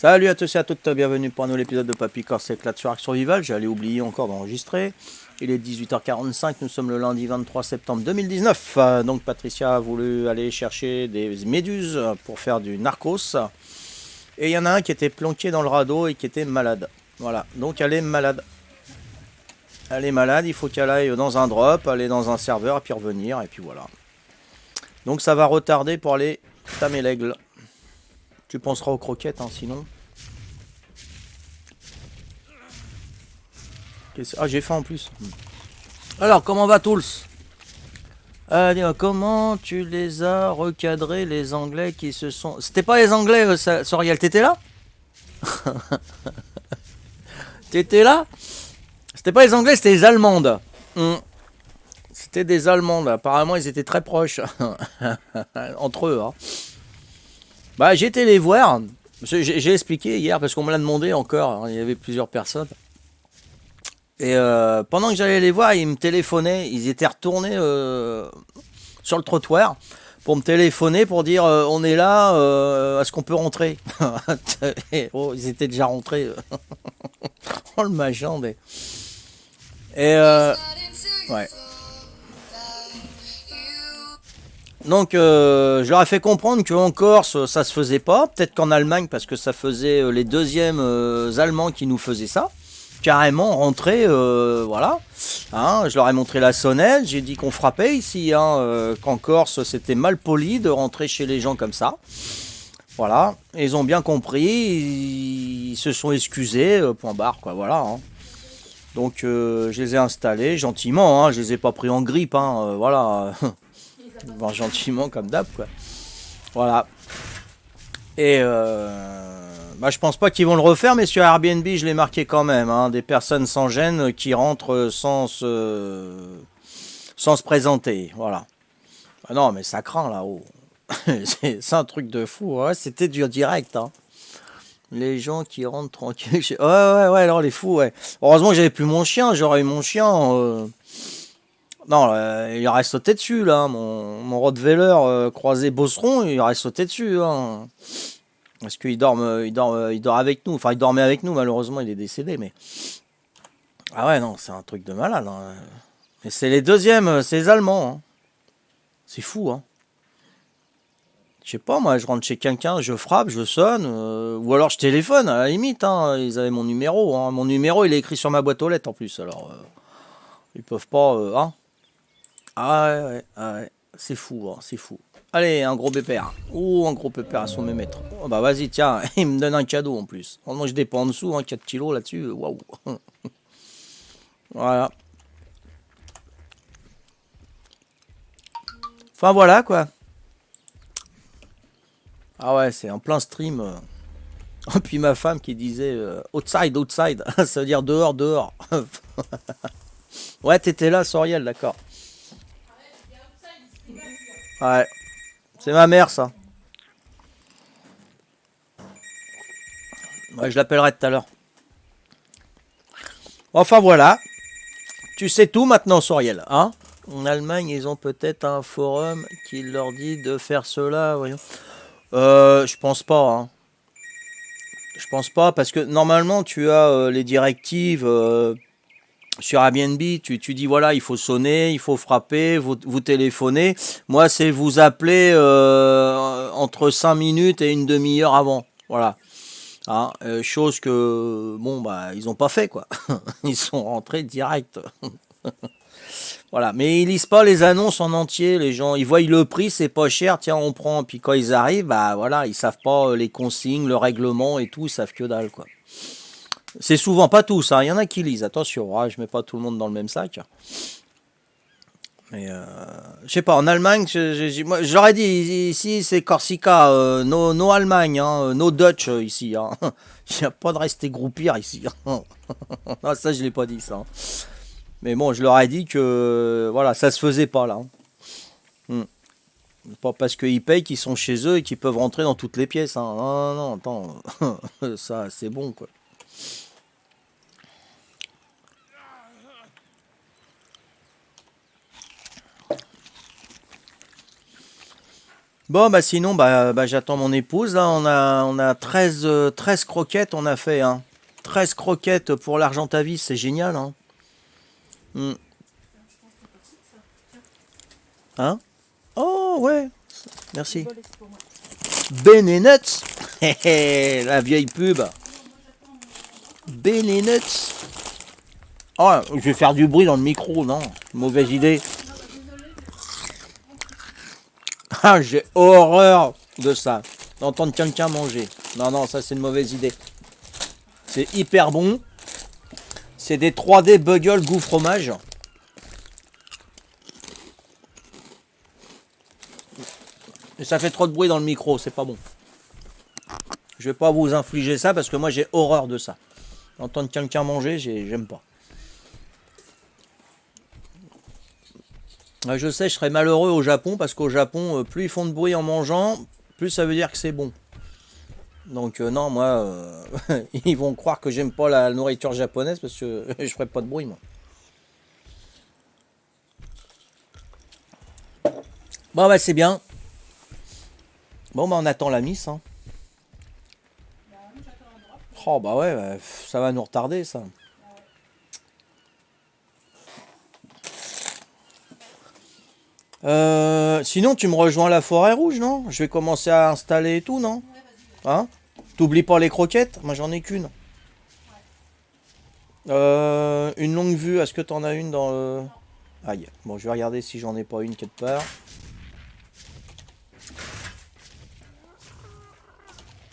Salut à tous et à toutes, bienvenue pour un nouvel épisode de Papy Corse éclate sur Ark Survival. J'allais oublier encore d'enregistrer. Il est 18h45, nous sommes le lundi 23 septembre 2019. Donc Patricia a voulu aller chercher des méduses pour faire du narcos. Et il y en a un qui était planqué dans le radeau et qui était malade. Voilà, donc elle est malade. Elle est malade, il faut qu'elle aille dans un drop, aller dans un serveur et puis revenir. Et puis voilà. Donc ça va retarder pour aller tamer l'aigle. Tu penseras aux croquettes, hein, sinon. Ah, j'ai faim en plus. Alors, comment va tous? Dis-moi, comment tu les as recadrés, les Anglais qui se sont... C'était pas les Anglais, Soriel, t'étais là? T'étais là? C'était pas les Anglais, c'était les Allemandes. C'était des Allemandes. Apparemment, ils étaient très proches. Entre eux, hein. Bah, j'ai été les voir. J'ai expliqué hier, parce qu'on me l'a demandé encore. Hein, il y avait plusieurs personnes. Et pendant que j'allais les voir, ils me téléphonaient. Ils étaient retournés sur le trottoir pour me téléphoner pour dire on est là, est-ce qu'on peut rentrer? Oh, ils étaient déjà rentrés. Oh le machin. Et ouais. Donc je leur ai fait comprendre qu'en Corse ça se faisait pas. Peut-être qu'en Allemagne, parce que ça faisait les deuxièmes Allemands qui nous faisaient ça. Carrément rentrer, voilà. Hein, je leur ai montré la sonnette, j'ai dit qu'on frappait ici, hein, qu'en Corse c'était mal poli de rentrer chez les gens comme ça. Voilà, et ils ont bien compris, ils se sont excusés, point barre, quoi, voilà. Hein. Donc je les ai installés gentiment, hein, je les ai pas pris en grippe, hein, voilà. Enfin, gentiment comme d'hab, quoi. Voilà. Et bah, je pense pas qu'ils vont le refaire, mais sur Airbnb, je l'ai marqué quand même. Hein, des personnes sans gêne qui rentrent sans se présenter. Voilà. Ah non, mais ça craint là-haut. C'est un truc de fou. Ouais, c'était du direct. Hein. Les gens qui rentrent tranquilles. Ouais, alors les fous, ouais. Heureusement que j'avais plus mon chien. J'aurais eu mon chien. Non, il aurait sauté dessus, là. Mon Rottweiler croisé Bosseron, il aurait sauté dessus. Hein. Parce qu'il dort avec nous. Enfin, il dormait avec nous, malheureusement, il est décédé, mais... Ah ouais, non, c'est un truc de malade. Hein. Et c'est les deuxièmes, c'est les Allemands. Hein. C'est fou, hein. Je sais pas, moi, je rentre chez quelqu'un, je frappe, je sonne, ou alors je téléphone, à la limite, hein. Ils avaient mon numéro. Hein. Mon numéro, il est écrit sur ma boîte aux lettres, en plus, alors... ils peuvent pas... hein. Ah ouais. C'est fou, hein, c'est fou. Allez, un gros pépère. Oh, un gros pépère à son mémètre. Oh, bah vas-y, tiens, il me donne un cadeau en plus. Moi, je dépends en dessous, hein, 4 kilos là-dessus. Waouh. Voilà. Enfin, voilà, quoi. Ah ouais, c'est en plein stream. Et puis ma femme qui disait outside, outside. Ça veut dire dehors, dehors. Ouais, t'étais là, Soriel, d'accord. Ouais. C'est ma mère, ça. Ouais, je l'appellerai tout à l'heure. Enfin voilà, tu sais tout maintenant, Soriel, hein? En Allemagne, ils ont peut-être un forum qui leur dit de faire cela, voyons. Je pense pas, hein. Je pense pas, parce que normalement, tu as les directives sur Airbnb, tu dis voilà, il faut sonner, il faut frapper, vous téléphonez. Moi, c'est vous appeler entre 5 minutes et une demi-heure avant. Voilà. Hein, chose que, bon, bah, ils ont pas fait, quoi. Ils sont rentrés direct. Voilà. Mais ils lisent pas les annonces en entier, les gens. Ils voient le prix, c'est pas cher, tiens, on prend. Puis quand ils arrivent, bah voilà, ils savent pas les consignes, le règlement et tout, ils savent que dalle, quoi. C'est souvent pas tous, hein. Il y en a qui lisent, attention, hein, je mets pas tout le monde dans le même sac. Mais je sais pas, en Allemagne, moi, j'aurais dit ici c'est Corsica, no Allemagne, hein, no Dutch ici. Hein. Il n'y a pas de rester groupir ici. Ah, ça, je l'ai pas dit ça. Hein. Mais bon, je leur ai dit que voilà, ça se faisait pas là. Hein. Pas parce qu'ils payent qu'ils sont chez eux et qu'ils peuvent rentrer dans toutes les pièces. Hein. Non, non, attends, ça c'est bon quoi. Bon, bah sinon, j'attends mon épouse. Là, on a 13 croquettes, on a fait. Hein. 13 croquettes pour l'Argentavis, c'est génial. Hein. Hmm. Hein? Oh, ouais, merci. Nuts. La vieille pub. Nuts. Oh, je vais faire du bruit dans le micro, non? Mauvaise idée. Ah, j'ai horreur de ça. D'entendre quelqu'un manger. Non, non, ça c'est une mauvaise idée. C'est hyper bon. C'est des 3D Buggles goût fromage. Et ça fait trop de bruit dans le micro, c'est pas bon. Je vais pas vous infliger ça parce que moi j'ai horreur de ça. Entendre quelqu'un manger, j'aime pas. Je sais, je serais malheureux au Japon parce qu'au Japon, plus ils font de bruit en mangeant, plus ça veut dire que c'est bon. Donc non, moi, ils vont croire que j'aime pas la nourriture japonaise parce que je ferai pas de bruit, moi. Bon, bah c'est bien. Bon, bah on attend la miss. Hein. Oh, bah ouais, bah, ça va nous retarder, ça. Sinon, tu me rejoins à la forêt rouge, non? Je vais commencer à installer et tout, non? Hein? T'oublies pas les croquettes? Moi, j'en ai qu'une. Une longue vue, est-ce que t'en as une dans le... Aïe. Bon, je vais regarder si j'en ai pas une quelque part.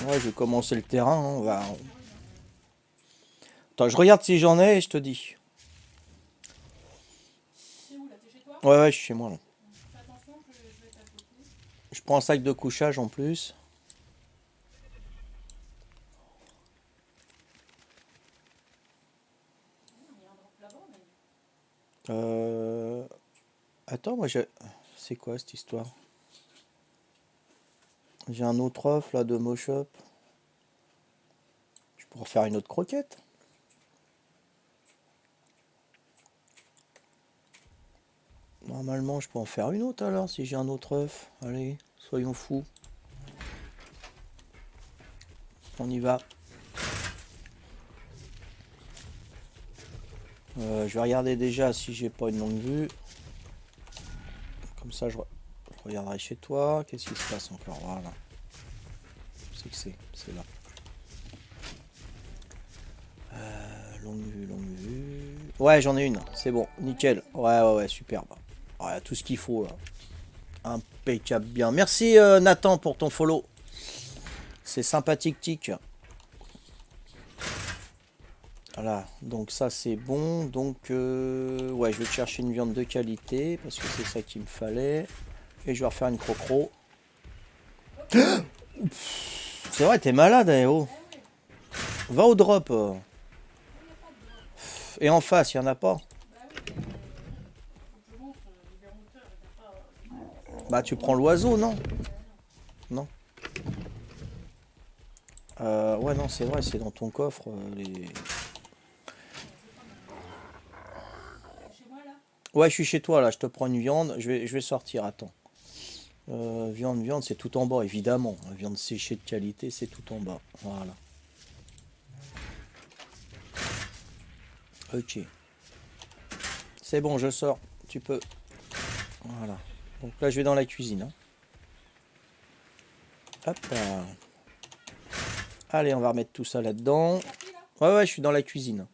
Ouais, je vais commencer le terrain. Hein, on va... Attends, je regarde si j'en ai et je te dis. Ouais, ouais, je suis chez moi là. Je prends un sac de couchage en plus. Euh... Attends, moi j'ai... C'est quoi cette histoire? J'ai un autre œuf là de Moshop. Je pourrais faire une autre croquette. Normalement, je peux en faire une autre alors si j'ai un autre œuf. Allez, soyons fous. On y va. Je vais regarder déjà si j'ai pas une longue vue. Comme ça, je regarderai chez toi. Qu'est-ce qui se passe encore? Voilà. C'est que c'est là. Longue vue, longue vue. Ouais, j'en ai une. C'est bon, nickel. Ouais, ouais, ouais, superbe. Ouais, tout ce qu'il faut là. Impeccable bien. Merci Nathan pour ton follow. C'est sympathique, tic. Voilà, donc ça c'est bon. Donc, ouais, je vais chercher une viande de qualité parce que c'est ça qu'il me fallait. Et je vais refaire une crocro. C'est vrai, t'es malade, eh, oh. Va au drop. Et en face, il n'y en a pas. Bah, tu prends l'oiseau, non? Non. Ouais, non, c'est vrai, c'est dans ton coffre. Ouais, je suis chez toi, là. Je te prends une viande. Je vais sortir, attends. Viande, c'est tout en bas, évidemment. Viande séchée de qualité, c'est tout en bas. Voilà. Ok. C'est bon, je sors. Tu peux. Voilà. Donc là, je vais dans la cuisine. Hein. Hop là. Allez, on va remettre tout ça là-dedans. Ouais, ouais, je suis dans la cuisine.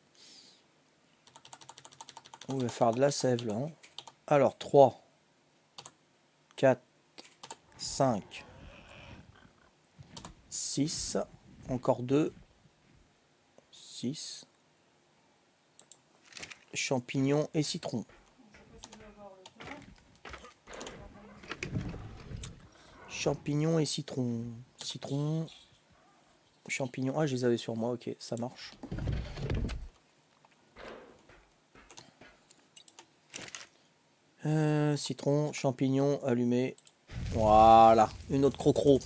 On va faire de la sève, là. Hein. Alors, 3, 4, 5, 6. Encore 2. 6. Champignons et citron. Champignons et citron. Citron. Champignons. Ah, je les avais sur moi. Ok, ça marche. Citron, champignons, allumé. Voilà. Une autre crocro.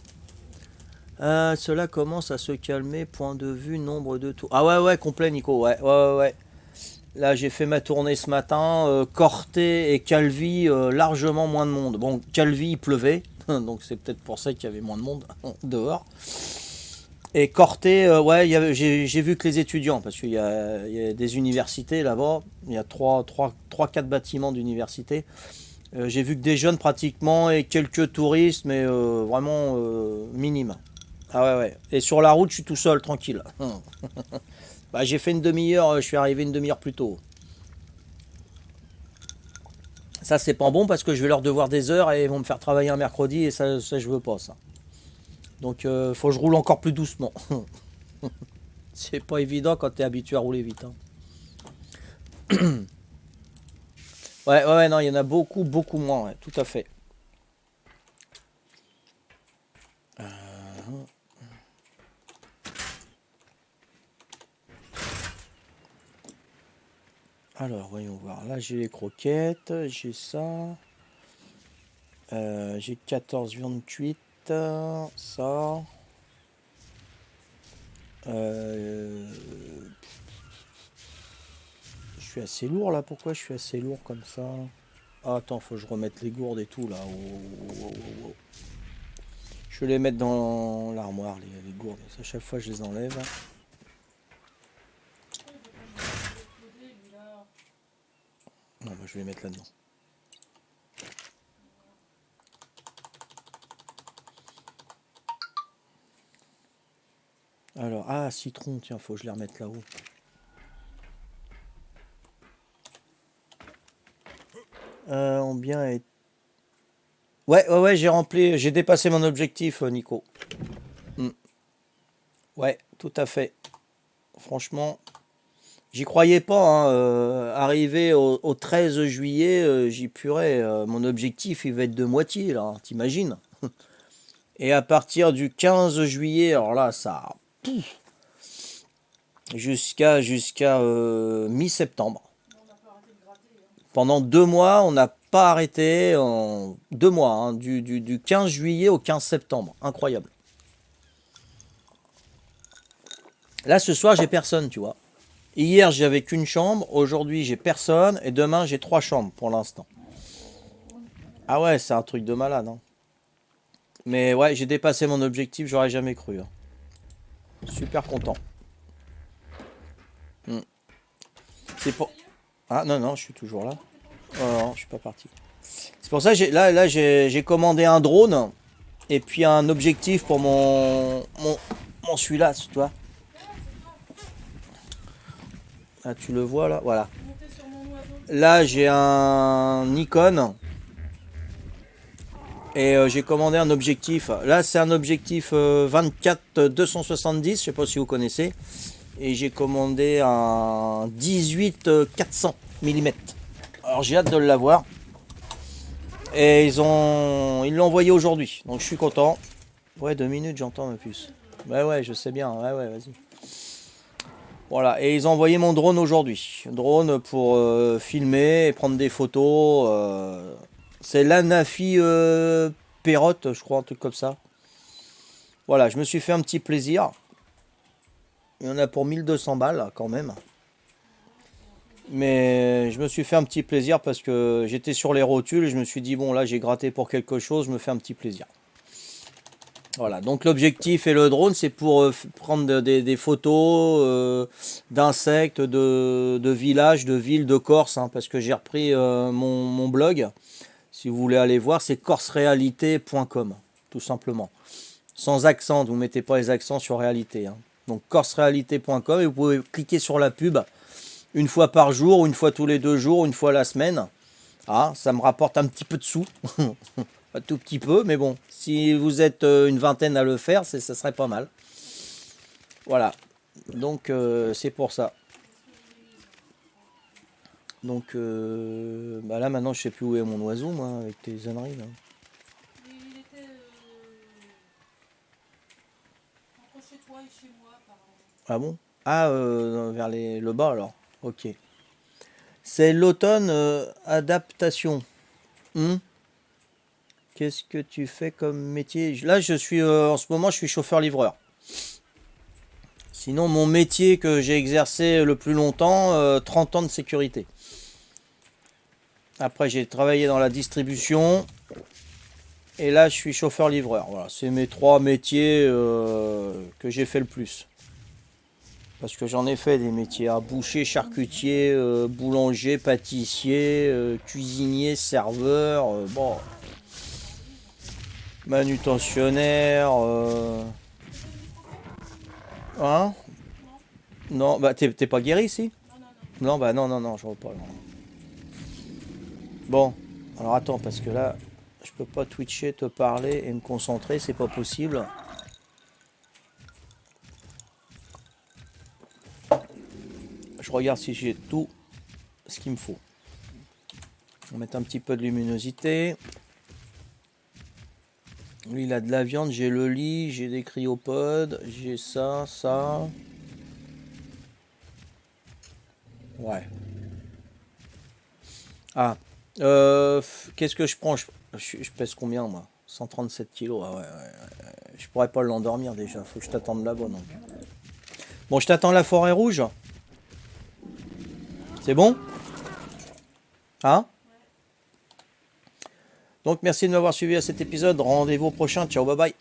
Cela commence à se calmer. Point de vue, nombre de tours. Ah ouais, ouais, complet, Nico. Ouais, ouais, ouais. Ouais. Là, j'ai fait ma tournée ce matin. Corté et Calvi, largement moins de monde. Bon, Calvi, il pleuvait. Donc c'est peut-être pour ça qu'il y avait moins de monde dehors. Et Corté, ouais, j'ai vu que les étudiants, parce qu'il y a des universités là-bas, il y a 4 bâtiments d'université. J'ai vu que des jeunes pratiquement et quelques touristes, mais vraiment minimes. Ah ouais, ouais. Et sur la route, je suis tout seul, tranquille. Bah, j'ai fait une demi-heure, je suis arrivé une demi-heure plus tôt. Ça, c'est pas bon parce que je vais leur devoir des heures et ils vont me faire travailler un mercredi et ça je veux pas ça. Donc, faut que je roule encore plus doucement. C'est pas évident quand t'es habitué à rouler vite, hein. Ouais, ouais, ouais, non, il y en a beaucoup, beaucoup moins, ouais, tout à fait. Alors, voyons voir. Là, j'ai les croquettes, j'ai ça. J'ai 14 viandes cuites, ça. Euh, je suis assez lourd là, pourquoi je suis assez lourd comme ça? Ah, attends, faut que je remette les gourdes et tout là. Oh. Je vais les mettre dans l'armoire, les gourdes. À chaque fois, je les enlève. Non, bah, je vais les mettre là-dedans. Alors, ah, citron, tiens, faut que je les remette là-haut. On bien est... Ouais, ouais, ouais, j'ai rempli, j'ai dépassé mon objectif, Nico. Hmm. Ouais, tout à fait. Franchement, j'y croyais pas, hein, arrivé au 13 juillet, j'y purais. Mon objectif, il va être de moitié, là, hein, t'imagines? Et à partir du 15 juillet, alors là, ça... Jusqu'à mi-septembre. Pendant 2 mois, on n'a pas arrêté. En 2 mois, hein, du 15 juillet au 15 septembre. Incroyable. Là, ce soir, j'ai personne, tu vois. Hier, j'avais qu'une chambre. Aujourd'hui, j'ai personne. Et demain, j'ai 3 chambres pour l'instant. Ah ouais, c'est un truc de malade, hein. Mais ouais, j'ai dépassé mon objectif. J'aurais jamais cru, hein. Super content. Hmm. C'est pour... Ah non, non, je suis toujours là. Oh, non, je suis pas parti. C'est pour ça que j'ai commandé un drone et puis un objectif pour mon celui-là, tu vois. Ah, tu le vois là, voilà. Là, j'ai un Nikon et j'ai commandé un objectif. Là, c'est un objectif 24-270, je sais pas si vous connaissez. Et j'ai commandé un 18-400 mm. Alors, j'ai hâte de l'avoir. Et ils l'ont envoyé aujourd'hui, donc je suis content. Ouais, 2 minutes, j'entends ma puce. Ouais, ouais, je sais bien. Ouais, ouais, vas-y. Voilà, et ils ont envoyé mon drone aujourd'hui. Drone pour filmer et prendre des photos. C'est l'Anafi Perrotte, je crois, un truc comme ça. Voilà, je me suis fait un petit plaisir. Il y en a pour 1200 balles quand même. Mais je me suis fait un petit plaisir parce que j'étais sur les rotules et je me suis dit, bon, là, j'ai gratté pour quelque chose, je me fais un petit plaisir. Voilà, donc l'objectif et le drone, c'est pour prendre des photos d'insectes, de villages, de villes, de Corse, hein, parce que j'ai repris mon blog. Si vous voulez aller voir, c'est corserealité.com, tout simplement. Sans accent, vous ne mettez pas les accents sur réalité, hein. Donc corserealité.com et vous pouvez cliquer sur la pub une fois par jour, une fois tous les 2 jours, une fois la semaine. Ah, ça me rapporte un petit peu de sous. Un tout petit peu, mais bon, si vous êtes une vingtaine à le faire, ça serait pas mal. Voilà, donc c'est pour ça. Donc bah là maintenant je sais plus où est mon oiseau, moi, avec tes âneries là. Il était entre chez toi et chez moi, apparemment. Ah bon? Ah, vers le bas alors. Ok. C'est l'automne adaptation. Hmm. Qu'est-ce que tu fais comme métier? Là, je suis en ce moment, je suis chauffeur-livreur. Sinon, mon métier que j'ai exercé le plus longtemps, 30 ans de sécurité. Après, j'ai travaillé dans la distribution Et là, je suis chauffeur-livreur. Voilà, c'est mes 3 métiers que j'ai fait le plus. Parce que j'en ai fait des métiers à boucher, charcutier, boulanger, pâtissier, cuisinier, serveur, bon, manutentionnaire. Hein? Non, bah t'es pas guéri ici? Non, non, non. Non, bah non, non, non, je vois pas. Non. Bon, alors attends, parce que là, je peux pas twitcher, te parler et me concentrer, c'est pas possible. Je regarde si j'ai tout ce qu'il me faut. On va mettre un petit peu de luminosité. Lui, il a de la viande, j'ai le lit, j'ai des cryopodes, j'ai ça, ça. Ouais. Ah. Qu'est-ce que je prends? Je pèse combien, moi? 137 kilos. Ah ouais, ouais. Je pourrais pas l'endormir déjà. Faut que je t'attende là-bas, donc. Bon, je t'attends à la forêt rouge. C'est bon? Hein? Donc, merci de m'avoir suivi à cet épisode. Rendez-vous au prochain. Ciao, bye bye.